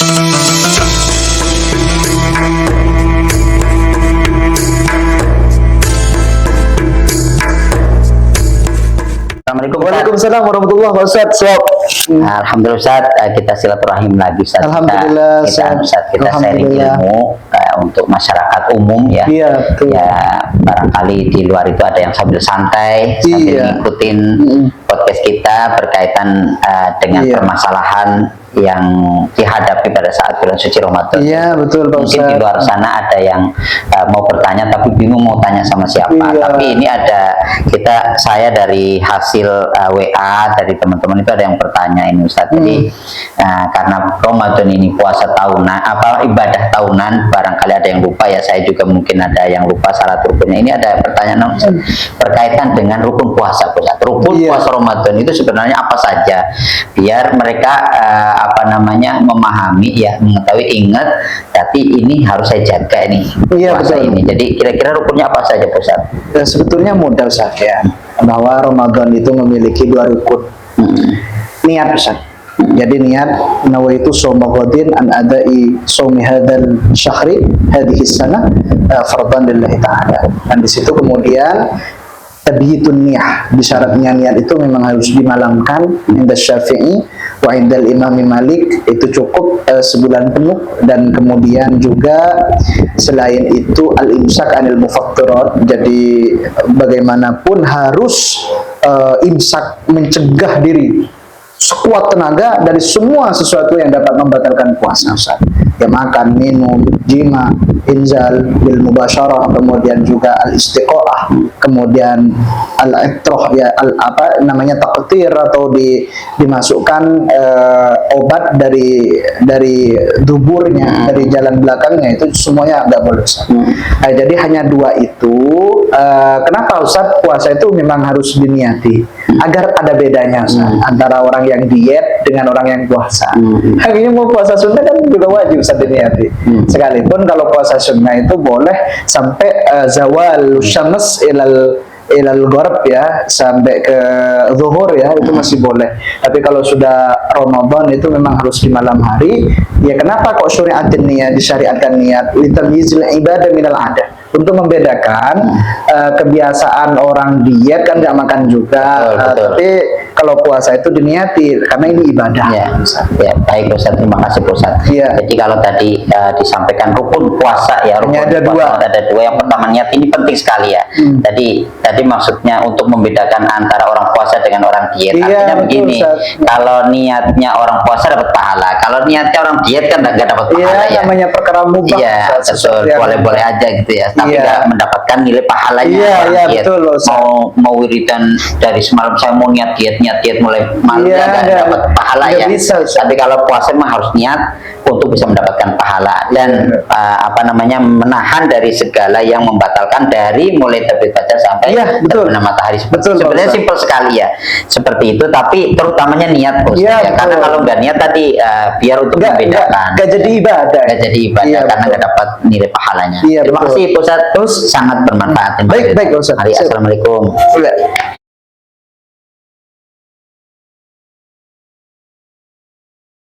Assalamualaikum. Waalaikumsalam warahmatullahi wabarakatuh. Alhamdulillah Ustaz, kita silaturahim lagi Ustaz. Alhamdulillah kita sharing ilmu untuk masyarakat umum ya. Iya, betul. Ya barangkali di luar itu ada yang sambil santai, sambil ngikutin podcast kita berkaitan dengan permasalahan yang dihadapi pada saat bulan suci Ramadan. Iya, betul Pak Ustaz. Mungkin di luar sana ada yang mau bertanya tapi bingung mau tanya sama siapa. Iya. Tapi ini ada saya dari hasil WA dari teman-teman itu ada yang bertanya ini Ustaz. Jadi karena Ramadan ini puasa tahunan, ibadah tahunan, barangkali ada yang lupa ya, saya juga mungkin ada yang lupa syarat rukunnya. Ini ada pertanyaan berkaitan dengan rukun puasa Ustaz. Rukun puasa Ramadan itu sebenarnya apa saja? Biar mereka memahami ya, mengetahui, ingat, tapi ini harus saya jaga ini puasa ini. Jadi kira-kira rukunnya apa saja Ustaz? Ya, sebetulnya mudah saja bahwa Ramadan itu memiliki 2 rukun. Niat Ustaz. Jadi niat nawaitu shauma ghadin an adai shaumi hadzal syahri hadhihi sanah fardhan lillahi ta'ala. Dan di situ kemudian tabyitun niyah, disyaratnya niat itu memang harus dimalamkan. Inda Syafi'i wa indal Imam Malik itu cukup sebulan penuh. Dan kemudian juga selain itu al-imsak anil mufattirat, jadi bagaimanapun harus imsak, mencegah diri sekuat tenaga dari semua sesuatu yang dapat membatalkan puasa Ustaz. Ya, makan, minum, jima, inzal, bil mubasyarah, kemudian juga al-istiqa'ah, kemudian al-iktroh, ya taqtir atau dimasukkan obat dari duburnya, dari jalan belakangnya, itu semuanya enggak boleh Ustaz. Nah, jadi hanya 2 itu. Kenapa Ustaz puasa itu memang harus diniati? Agar ada bedanya Ustaz, antara orang yang diet dengan orang yang puasa. Akhirnya mau puasa sunnah kan juga wajib Ustaz diniati. Sekalipun kalau puasa sunnah itu boleh sampai zawal syams ilal gharb ya, sampai ke zuhur ya, itu masih boleh. Tapi kalau sudah Ramadan itu memang harus di malam hari. Ya, kenapa kok syariatin niat, disyariatkan niat? Litamyizil ibadah minal adah, untuk membedakan kebiasaan orang diet kan nggak makan juga, tapi kalau puasa itu diniati karena ini ibadah. Ya, baik Ustaz, terima kasih Ustaz. Jadi kalau tadi disampaikan rukun puasa ya, rukun ada puasa ada 2. Yang pertama niat, ini penting sekali ya. Tadi maksudnya untuk membedakan antara orang puasa dengan orang diet. Artinya begini, kalau niatnya orang puasa dapat pahala, kalau niatnya orang diet kan nggak dapat pahala ya. Namanya perkara mubah. Iya, betul, boleh-boleh aja gitu ya, tapi nggak mendapatkan nilai pahalanya. Betul, mau wiridan dari semalam saya mau niat mulai malam nggak dapat pahala ya. Tapi kalau puasa mah harus niat untuk bisa mendapatkan pahala dan menahan dari segala yang membatalkan dari mulai terbit fajar sampai terbenam matahari. Sebenarnya simpel sekali ya, seperti itu. Tapi terutamanya niat karena kalau nggak niat tadi biar untuk membedakan, nggak jadi ibadah, karena nggak dapat nilai pahalanya. Terima kasih Ustaz, sangat bermanfaat. Baik Ustaz. Assalamualaikum.